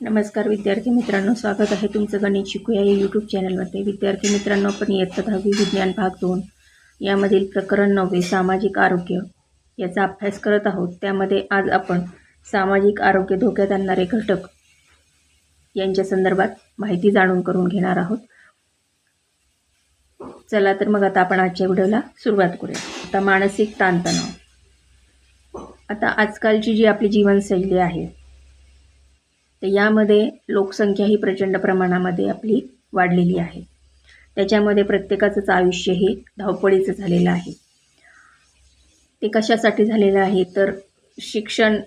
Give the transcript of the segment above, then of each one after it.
नमस्कार विद्यार्थी मित्रांनो, स्वागत आहे तुमचं गणित शिकूया या यूट्यूब चॅनलमध्ये. विद्यार्थी मित्रांनो, आपण इयत्ता 10वी विज्ञान भाग 2 यामधील प्रकरण 9 सामाजिक आरोग्य याचा अभ्यास करत आहोत. त्यामध्ये आज आपण सामाजिक आरोग्य धोक्यात आणणारे घटक यांच्या संदर्भात माहिती जाणून करून घेणार आहोत. चला तर मग आता आपण आजच्या व्हिडिओला सुरुवात करूया. आता मानसिक ताणतणाव. आता आजकालची जी आपली जीवनशैली आहे तर यामध्ये लोकसंख्या ही प्रचंड प्रमाणामध्ये आपली वाढलेली आहे. त्याच्यामध्ये प्रत्येकाचंच आयुष्य हे धावपळीचं झालेलं आहे. ते कशासाठी झालेलं आहे तर शिक्षण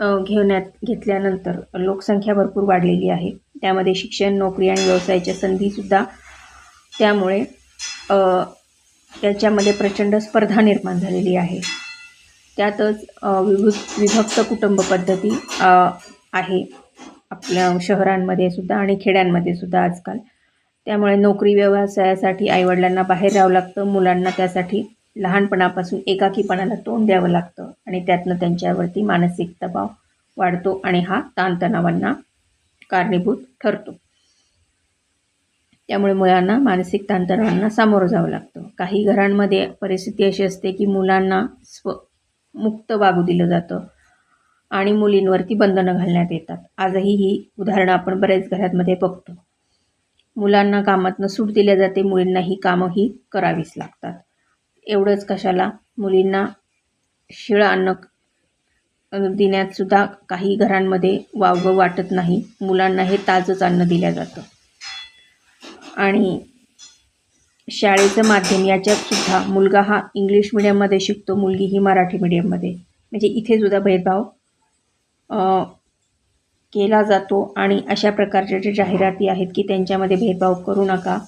घेतल्यानंतर लोकसंख्या भरपूर वाढलेली आहे. त्यामध्ये शिक्षण, नोकरी आणि व्यवसायाच्या संधीसुद्धा त्यामुळे त्याच्यामध्ये प्रचंड स्पर्धा निर्माण झालेली आहे. त्यातच विभक्त कुटुंब पद्धती आहे आपल्या शहरांमध्ये सुद्धा आणि खेड्यांमध्ये सुद्धा आजकाल. त्यामुळे नोकरी व्यवसायासाठी आईवडिलांना बाहेर राहावं लागतं. मुलांना त्यासाठी लहानपणापासून एकाकीपणाला तोंड द्यावं लागतं आणि त्यातनं त्यांच्यावरती मानसिक दबाव वाढतो आणि हा ताणतणावांना कारणीभूत ठरतो. त्यामुळे मुलांना मानसिक ताणतणावांना सामोरं जावं लागतं. काही घरांमध्ये परिस्थिती अशी असते की मुलांना मुक्त वागू दिलं जातं आणि मुलींवरती बंधनं घालण्यात येतात. आजही ही उदाहरणं आपण बरेच घरांमध्ये बघतो. मुलांना कामातनं सूट दिल्या जाते, मुलींना ही कामंही करावीच लागतात. एवढंच कशाला, मुलींना शिळं अन्न देण्यातसुद्धा काही घरांमध्ये वावगं वाटत नाही. मुलांना हे ताजंच अन्न दिलं जातं. आणि शाळेचं माध्यम याच्यातसुद्धा मुलगा हा इंग्लिश मिडियममध्ये शिकतो, मुलगी ही मराठी मिडियममध्ये. म्हणजे इथेसुद्धा भेदभाव केला जातो. आणि अशा प्रकारच्या ज्या जाहिराती आहेत की त्यांच्यामध्ये भेदभाव करू नका,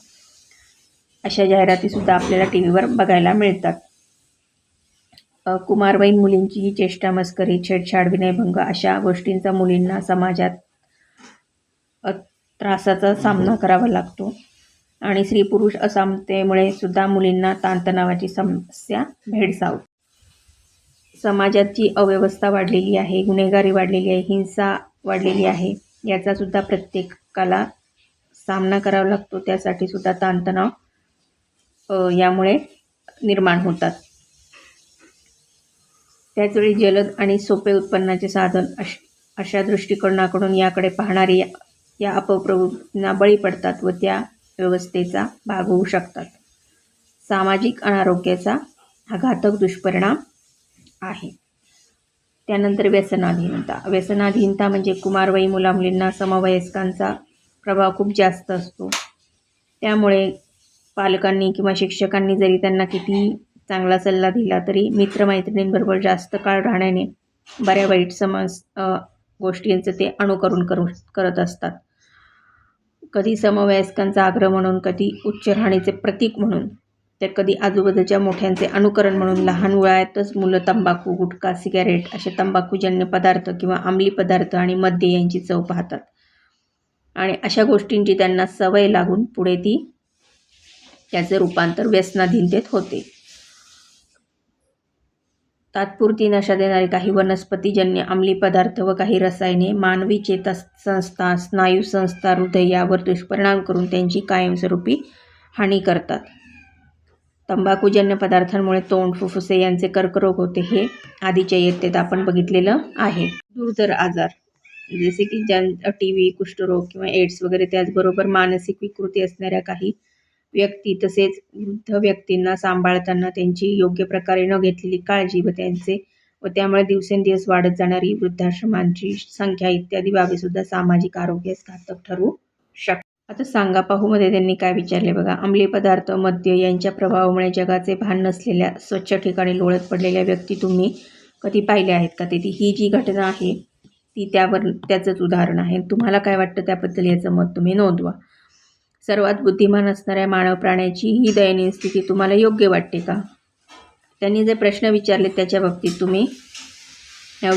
अशा जाहिरातीसुद्धा आपल्याला टी व्हीवर बघायला मिळतात. कुमारवयीन मुलींची ही चेष्टा, मस्करी, छेडछाड, विनयभंग अशा गोष्टींचा मुलींना समाजात त्रासाचा सामना करावा लागतो. आणि स्त्री पुरुष असमानतेमुळे सुद्धा मुलींना ताणतणावाची समस्या भेडसावते. समाजाची अव्यवस्था वाढलेली आहे, गुन्हेगारी वाढलेली आहे, हिंसा वाढलेली आहे. याचासुद्धा प्रत्येकाला सामना करावा लागतो. त्यासाठी सुद्धा ताणतणाव यामुळे निर्माण होतात. त्याचवेळी जलद आणि सोपे उत्पन्नाचे साधन अशा दृष्टिकोनाकडून याकडे पाहणारी या अपप्रवृत्तींना बळी पडतात व त्या व्यवस्थेचा भाग होऊ शकतात. सामाजिक अनारोग्याचा हा घातक दुष्परिणाम आहे. त्यानंतर व्यसनाधीनता. व्यसनाधीनता म्हणजे कुमारवयीन मुलामुलींना समवयस्कांचा प्रभाव खूप जास्त असतो. त्यामुळे पालकांनी किंवा शिक्षकांनी जरी त्यांना किती चांगला सल्ला दिला तरी मित्रमैत्रिणींबरोबर जास्त काळ राहण्याने बऱ्या वाईट गोष्टींचं ते अनुकरण करत असतात. कधी समवयस्कांचा आग्रह म्हणून, कधी उच्च राहणीचे प्रतीक म्हणून, तर कधी आजूबाजूच्या मोठ्यांचे अनुकरण म्हणून लहान वयातच मुलं तंबाखू, गुटखा, सिगारेट असे तंबाखूजन्य पदार्थ किंवा अंमली पदार्थ आणि मद्य यांची चव पाहतात. आणि अशा गोष्टींची त्यांना सवय लागून पुढे त्याचे रूपांतर व्यसनाधीनतेत होते. तात्पुरती नशा देणारे काही वनस्पतीजन्य अंमली पदार्थ व काही रसायने मानवी चेतासंस्था, स्नायू संस्था, हृदय यावर दुष्परिणाम करून त्यांची कायमस्वरूपी हानी करतात. तंबाखूजन्य पदार्थांमुळे तोंड, फुफ्फुसे यांचे कर्करोग होते. हे आधीच्या इयत्तेत आपण बघितलेलं आहे. दुर्धर आजार जसे की TB, कुष्ठरोग किंवा एड्स वगैरे, त्याचबरोबर मानसिक विकृती असणाऱ्या काही व्यक्ती तसेच वृद्ध व्यक्तींना सांभाळताना त्यांची योग्य प्रकारे न घेतलेली काळजी व त्यामुळे दिवसेंदिवस वाढत जाणारी वृद्धाश्रमांची संख्या इत्यादी बाबीसुद्धा सामाजिक आरोग्यास घातक ठरू शकतात. आता सांगा पाहूमध्ये त्यांनी काय विचारले बघा. अंमली पदार्थ, मद्य यांच्या प्रभावामुळे जगाचे भान नसलेल्या स्वच्छ ठिकाणी लोळत पडलेल्या व्यक्ती तुम्ही कधी पाहिल्या आहेत का? ही जी घटना आहे ती त्याचंच उदाहरण आहे. तुम्हाला काय वाटतं त्याबद्दल याचं मत तुम्ही नोंदवा. सर्वात बुद्धिमान असणाऱ्या मानव प्राण्याची ही दयनीय स्थिती तुम्हाला योग्य वाटते का? त्यांनी जे प्रश्न विचारले त्याच्या बाबतीत तुम्ही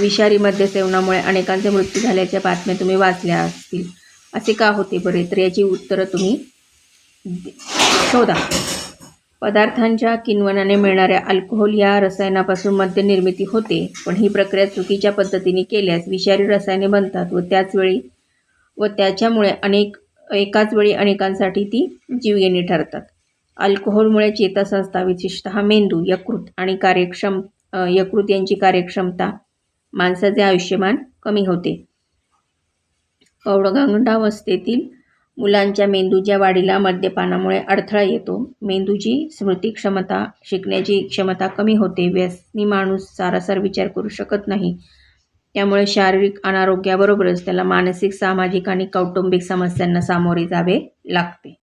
विषारी मद्य सेवनामुळे अनेकांचे मृत्यू झाल्याच्या बातम्या तुम्ही वाचल्या असतील. असे का होते बरे? तर याची उत्तरं तुम्ही शोधा. पदार्थांच्या किण्वनाने मिळणाऱ्या अल्कोहोल या रसायनापासून मद्य निर्मिती होते, पण ही प्रक्रिया चुकीच्या पद्धतीने केल्यास विषारी रसायने बनतात व त्याचवेळी व त्याच्यामुळे एकाच वेळी अनेकांसाठी ती जीवघेणी ठरतात. अल्कोहोलमुळे चेतासंस्था विशेषतः मेंदू, यकृत यांची कार्यक्षमता, माणसाचे आयुष्यमान कमी होते. पौगंडावस्थेतील मुलांच्या मेंदूच्या वाढीला मद्यपानामुळे अडथळा येतो. मेंदूची स्मृती क्षमता, शिकण्याची क्षमता कमी होते. व्यसनी माणूस सारासार विचार करू शकत नाही. त्यामुळे शारीरिक अनारोग्याबरोबरच त्याला मानसिक, सामाजिक आणि कौटुंबिक समस्यांना सामोरे जावे लागते.